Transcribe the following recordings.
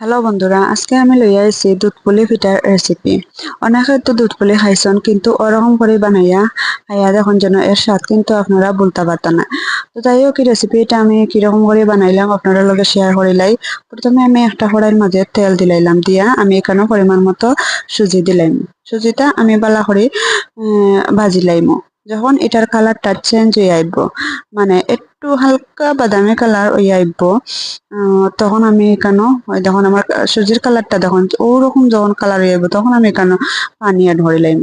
Hello বন্ধুরা, আজকে আমি লই আইছি দুধ পুলি পিঠার রেসিপি। অনেকে তো দুধ পুলি খাইছেন, কিন্তু ওরকম করে বানাইয়া খাইয়া দেখুন যেন এর স্বাদ কিন্তু আপনারা বলতে পারতেন না। তো যাই হোক, এই রেসিপিটা আমি কিরকম করে বানাইলাম আপনারা লগে শেয়ার করিলাই। প্রথমে আমি একটা কড়াইয়ের মাঝে তেল দিলাইলাম, দিয়া আমি এখানে পরিমাণ মতো সুজি দিলাম। সুজিটা আমি বালা করে ভাজিলাইম। যখন এটার কালারটা চেঞ্জ হয়ে আইব, মানে একটু হালকা বাদামি কালার হয়ে আইব, তখন আমি এখানে ওই দেখুন আমার সুজির কালারটা দেখুন ওরকম যখন কালার হয়ে যাবে, তখন আমি এখানে পানি অ্যাড করিলাম।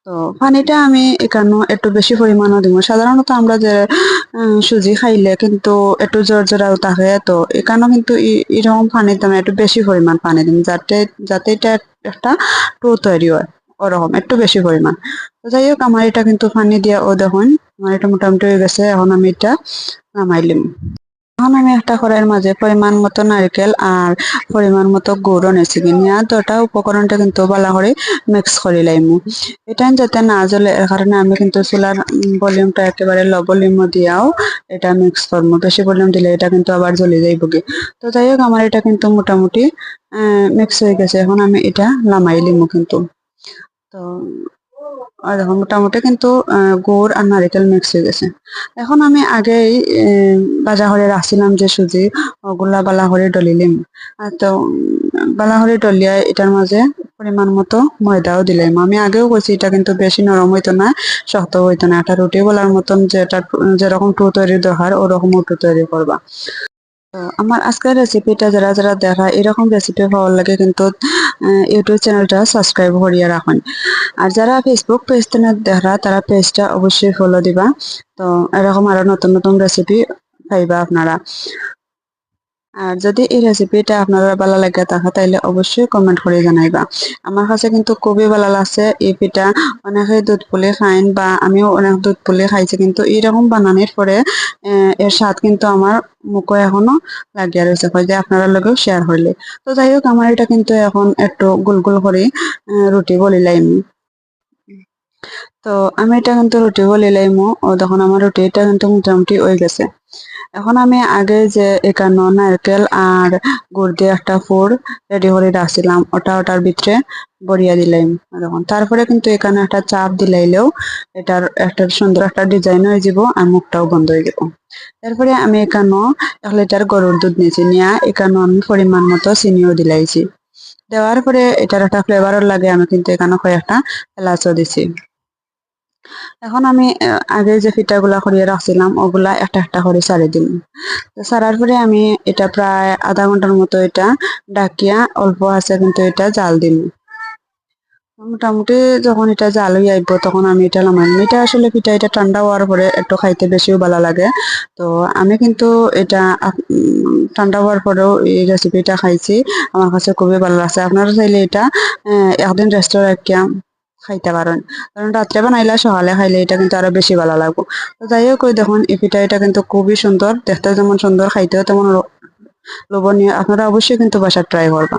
তো পানিটা আমি এখানে একটু বেশি পরিমাণও দিব। সাধারণত আমরা যে সুজি খাইলে কিন্তু একটু জোর জোরাও থাকে, তো এখানেও কিন্তু এরকম পানিতে আমি একটু বেশি পরিমাণ পানি দিই, যাতে যাতে এটা একটা টো তৈরি হয়, ওরকম একটু বেশি পরিমাণ। তো যাই হোক, আমার এটা কিন্তু পানি দিয়া ও দেখুন আমার এটা মোটামুটি হয়ে গেছে। এখন আমি এটা নামাইলিম। এখন আমি একটা কড়াইয়ের মাঝে পরিমাণ মতো নারকেল আর পরিমাণ মতো গুড়ও নিয়েছি, নিয়ে দুটা উপকরণটা কিন্তু ভালো করে মিক্স করে লাইমু। এটা যাতে না জ্বলে এর কারণে আমি কিন্তু চুলার ভলিউমটা একেবারে লো ভলিউম দিয়াও এটা মিক্স করবো। বেশি ভলিউম দিলে এটা কিন্তু আবার জ্বলে যাইব গে। তো যাই হোক, আমার এটা কিন্তু মোটামুটি মিক্স হয়ে গেছে। এখন আমি এটা নামাই লিমু কিন্তু। তো আর দেখো মোটামুটি কিন্তু গুড় আর নারিকেল মিক্স হয়ে গেছে। এখন আমি আগেই ভাজা করে রাখছিলাম যে সুজি, ওগুলা বালা করে ডলিলিম। আর তো বালা করে ডলিয়া এটার মাঝে পরিমাণ মতো ময়দাও দিলাম। আমি আগেও কইছি এটা কিন্তু বেশি নরম হইতো না, শক্ত হইতো না। একটা রুটি বলার মতন যেটা যেরকম টু তৈরি দরকার ওরকম টু তৈরি করবা। তো আমার আজকের রেসিপিটা যারা যারা দেখা এরকম রেসিপি পাওয়ার লাগে কিন্তু ইউটিউব চ্যানেলটা সাবস্ক্রাইব করিয়া রাখুন। আর যারা ফেসবুক পেজটা দেখা তারা পেজটা অবশ্যই ফলো দিবা। তো এরকম আরো নতুন নতুন রেসিপি পাইবা আপনারা। আর যদি এই রেসিপিটা আপনারা ভালো লাগে থাকে তাইলে অবশ্যই কমেন্ট করে জানাইবা। আমার কাছে কিন্তু খুবই ভালো লাগছে এই পিঠা। অনেকে দুধ পুলি খাইন বা আমিও অনেক দুধ পুলি খাইছি, কিন্তু এইরকম বানানোর পরে এর স্বাদ কিন্তু আমার মুখে এখনো লাগিয়ে রয়েছে, হয় যে আপনারা লগেও শেয়ার হইলে। তো যাই হোক, আমার এটা কিন্তু এখন একটু গোল গোল করে রুটি বলিলাম। তো আমি এটা কিন্তু রুটি বলিলাইমু। ও তখন আমার রুটিটা কিন্তু মোটামুটি হয়ে গেছে। এখন আমি আগে যে একান্ন নারকেল আর গুড় দিয়ে একটা পুর রেডি করে রাখছিলাম, ওটার ভিতরে বড়িয়া দিলাম। তখন তারপরে কিন্তু এখানে একটা চাপ দিলাইলেও এটার একটা সুন্দর একটা ডিজাইন হয়ে যাব আর মুখটাও বন্ধ হয়ে যাব। তারপরে আমি এখানে 1 লিটার গরুর দুধ নিয়েছি, নিয়ে এখানে আমি পরিমাণ মতো চিনিও দিলাইছি। দেওয়ার পরে এটার একটা ফ্লেভারও লাগে, আমি কিন্তু এখানে কয়েকটা এলাচও দিছি। এখন আমি আগে যে পিঠাগুলা করিয়ে রাখছিলাম ওগুলা একটা একটা করে ছাড়ি দিন। তো ছাড়ার পরে আমি এটা প্রায় আধা ঘন্টার মতো এটা ডাকিয়া অল্প আছে কিন্তু এটা জাল দিন। মোটামুটি যখন এটা জাল হয়ে আইব তখন আমি এটা নামাই। এটা আসলে পিঠা এটা ঠান্ডা হওয়ার পরে একটু খাইতে বেশিও ভালো লাগে। তো আমি কিন্তু এটা ঠান্ডা হওয়ার পরেও এই রেসিপিটা খাইছি, আমার কাছে খুবই ভালো লাগছে। আপনারা চাইলে এটা একদিন রেস্টুরেন্টে খাইতে পারেন, কারণ রাত্রে বানাইলে সকালে খাইলে এটা কিন্তু আরো বেশি ভালো লাগবে। তো যাই হোক, ওই দেখুন এই পিঠা এটা কিন্তু খুবই সুন্দর, দেখতে যেমন সুন্দর খাইতেও তেমন লোভনীয়। আপনারা অবশ্যই কিন্তু বাসায় ট্রাই করবা।